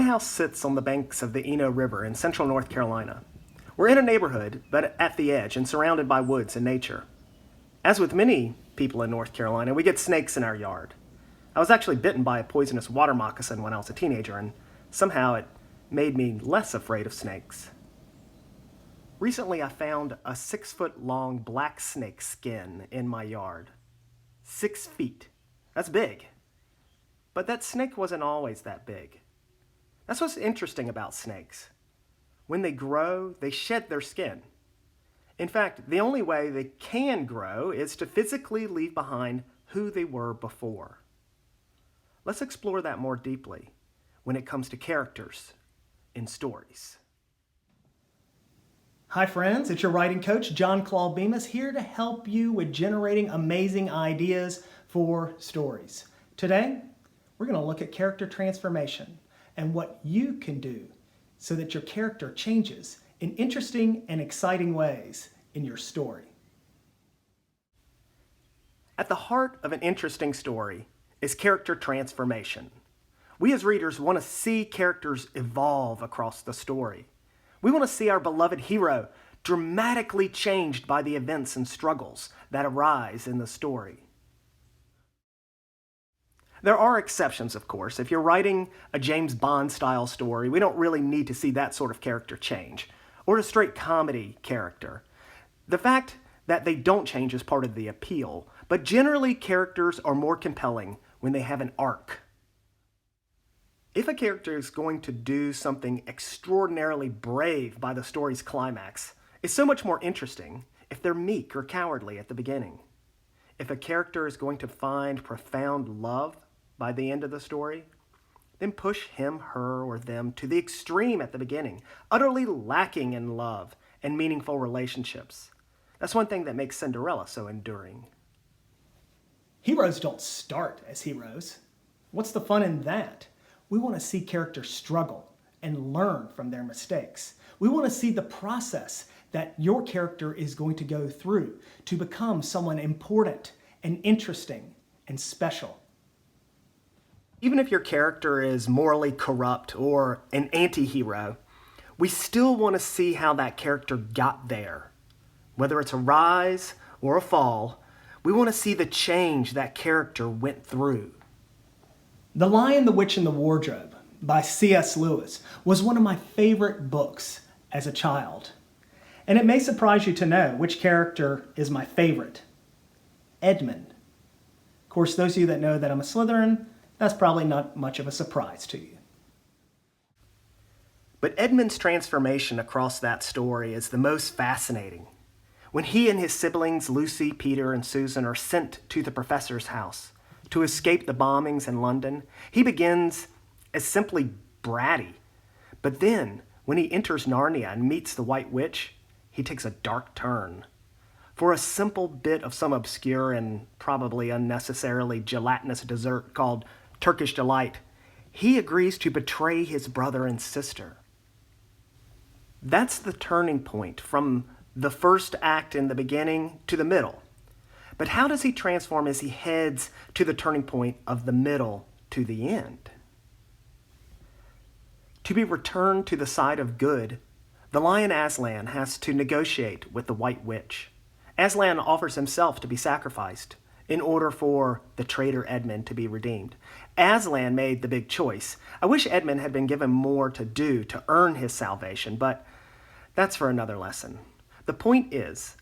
My house sits on the banks of the Eno River in central North Carolina. We're in a neighborhood, but at the edge and surrounded by woods and nature. As with many people in North Carolina, we get snakes in our yard. I was actually bitten by a poisonous water moccasin when I was a teenager, and somehow it made me less afraid of snakes. Recently, I found a 6-foot-long black snake skin in my yard. 6 feet. That's big. But that snake wasn't always that big. That's what's interesting about snakes. When they grow, they shed their skin. In fact, the only way they can grow is to physically leave behind who they were before. Let's explore that more deeply when it comes to characters in stories. Hi friends, it's your writing coach, John Claude Bemis, here to help you with generating amazing ideas for stories. Today, we're going to look at character transformation and what you can do so that your character changes in interesting and exciting ways in your story. At the heart of an interesting story is character transformation. We as readers want to see characters evolve across the story. We want to see our beloved hero dramatically changed by the events and struggles that arise in the story. There are exceptions, of course. If you're writing a James Bond-style story, we don't really need to see that sort of character change, or a straight comedy character. The fact that they don't change is part of the appeal, but generally characters are more compelling when they have an arc. If a character is going to do something extraordinarily brave by the story's climax, it's so much more interesting if they're meek or cowardly at the beginning. If a character is going to find profound love by the end of the story, then push him, her, or them to the extreme at the beginning, utterly lacking in love and meaningful relationships. That's one thing that makes Cinderella so enduring. Heroes don't start as heroes. What's the fun in that? We want to see characters struggle and learn from their mistakes. We want to see the process that your character is going to go through to become someone important and interesting and special. Even if your character is morally corrupt or an anti-hero, we still want to see how that character got there. Whether it's a rise or a fall, we want to see the change that character went through. The Lion, the Witch, and the Wardrobe by C.S. Lewis was one of my favorite books as a child. And it may surprise you to know which character is my favorite. Edmund. Of course, those of you that know that I'm a Slytherin, that's probably not much of a surprise to you. But Edmund's transformation across that story is the most fascinating. When he and his siblings, Lucy, Peter, and Susan, are sent to the professor's house to escape the bombings in London, he begins as simply bratty. But then, when he enters Narnia and meets the White Witch, he takes a dark turn. For a simple bit of some obscure and probably unnecessarily gelatinous dessert called Turkish Delight, he agrees to betray his brother and sister. That's the turning point from the first act in the beginning to the middle. But how does he transform as he heads to the turning point of the middle to the end? To be returned to the side of good, the lion Aslan has to negotiate with the White Witch. Aslan offers himself to be sacrificed in order for the traitor Edmund to be redeemed. Aslan made the big choice. I wish Edmund had been given more to do to earn his salvation, but that's for another lesson. The point is,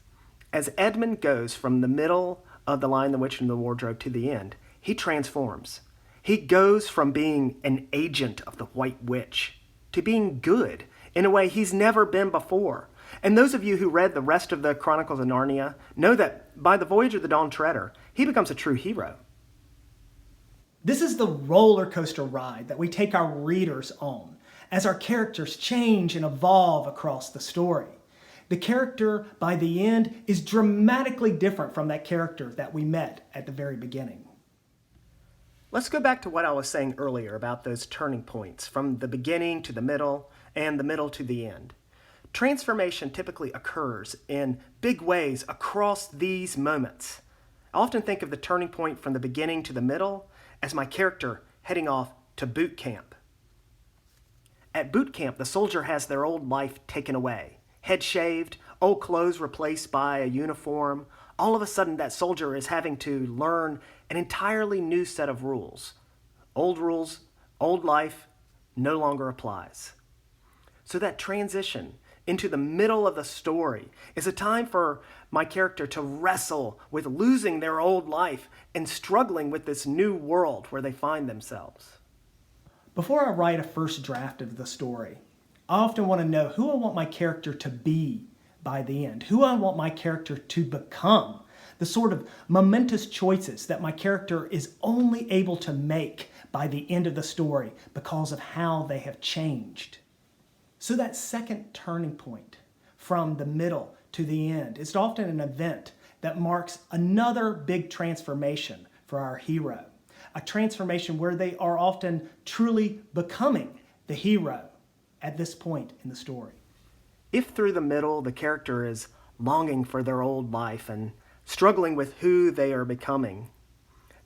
as Edmund goes from the middle of The Lion, the Witch, and the Wardrobe to the end, he transforms. He goes from being an agent of the White Witch to being good in a way he's never been before. And those of you who read the rest of the Chronicles of Narnia know that by the Voyage of the Dawn Treader, he becomes a true hero. This is the roller coaster ride that we take our readers on as our characters change and evolve across the story. The character by the end is dramatically different from that character that we met at the very beginning. Let's go back to what I was saying earlier about those turning points from the beginning to the middle and the middle to the end. Transformation typically occurs in big ways across these moments. I often think of the turning point from the beginning to the middle as my character heading off to boot camp. At boot camp, the soldier has their old life taken away. Head shaved, old clothes replaced by a uniform. All of a sudden, that soldier is having to learn an entirely new set of rules. Old rules, old life, no longer applies. So that transition into the middle of the story is a time for my character to wrestle with losing their old life and struggling with this new world where they find themselves. Before I write a first draft of the story, I often want to know who I want my character to be by the end, who I want my character to become, the sort of momentous choices that my character is only able to make by the end of the story because of how they have changed. So that second turning point from the middle to the end is often an event that marks another big transformation for our hero. A transformation where they are often truly becoming the hero at this point in the story. If through the middle the character is longing for their old life and struggling with who they are becoming,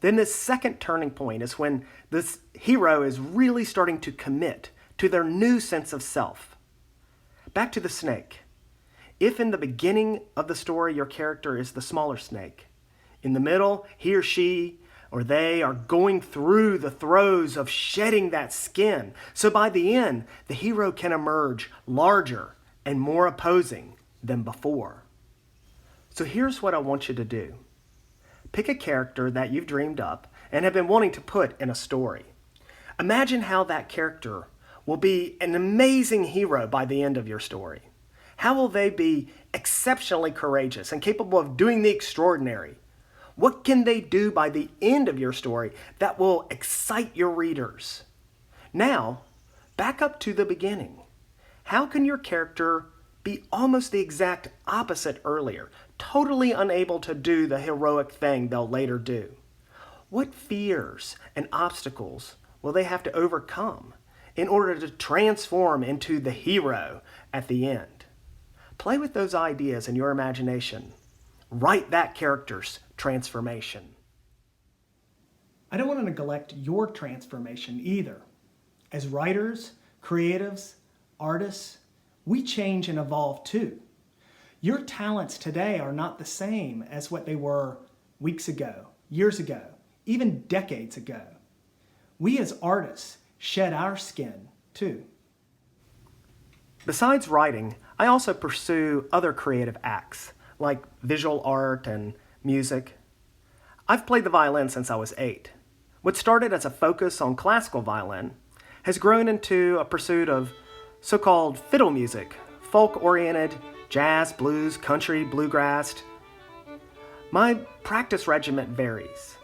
then this second turning point is when this hero is really starting to commit to their new sense of self. Back to the snake. If in the beginning of the story your character is the smaller snake, in the middle he or she or they are going through the throes of shedding that skin. So by the end, the hero can emerge larger and more opposing than before. So here's what I want you to do. Pick a character that you've dreamed up and have been wanting to put in a story. Imagine how that character will be an amazing hero by the end of your story. How will they be exceptionally courageous and capable of doing the extraordinary? What can they do by the end of your story that will excite your readers? Now, back up to the beginning. How can your character be almost the exact opposite earlier, totally unable to do the heroic thing they'll later do? What fears and obstacles will they have to overcome in order to transform into the hero at the end? Play with those ideas in your imagination. Write that character's transformation. I don't want to neglect your transformation either. As writers, creatives, artists, we change and evolve too. Your talents today are not the same as what they were weeks ago, years ago, even decades ago. We as artists shed our skin too. Besides writing, I also pursue other creative acts, like visual art and music. I've played the violin since I was 8. What started as a focus on classical violin has grown into a pursuit of so-called fiddle music, folk-oriented, jazz, blues, country, bluegrass. My practice regimen varies,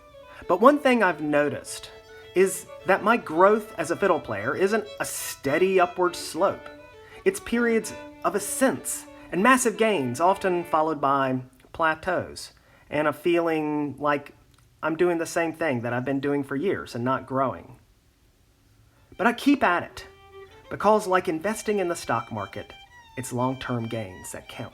but one thing I've noticed is that my growth as a fiddle player isn't a steady upward slope. It's periods of ascents and massive gains, often followed by plateaus, and a feeling like I'm doing the same thing that I've been doing for years and not growing. But I keep at it, because like investing in the stock market, it's long-term gains that count.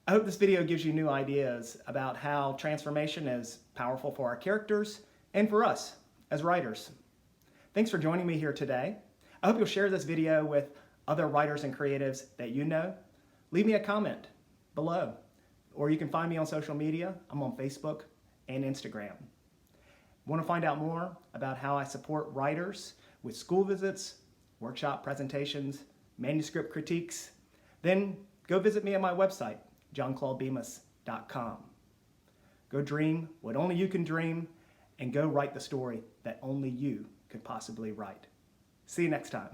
I hope this video gives you new ideas about how transformation is powerful for our characters and for us as writers. Thanks for joining me here today. I hope you'll share this video with other writers and creatives that you know. Leave me a comment below, or you can find me on social media. I'm on Facebook and Instagram. Want to find out more about how I support writers with school visits, workshop presentations, manuscript critiques? Then go visit me at my website, johnclaudebemis.com. Go dream what only you can dream, and go write the story that only you could possibly write. See you next time.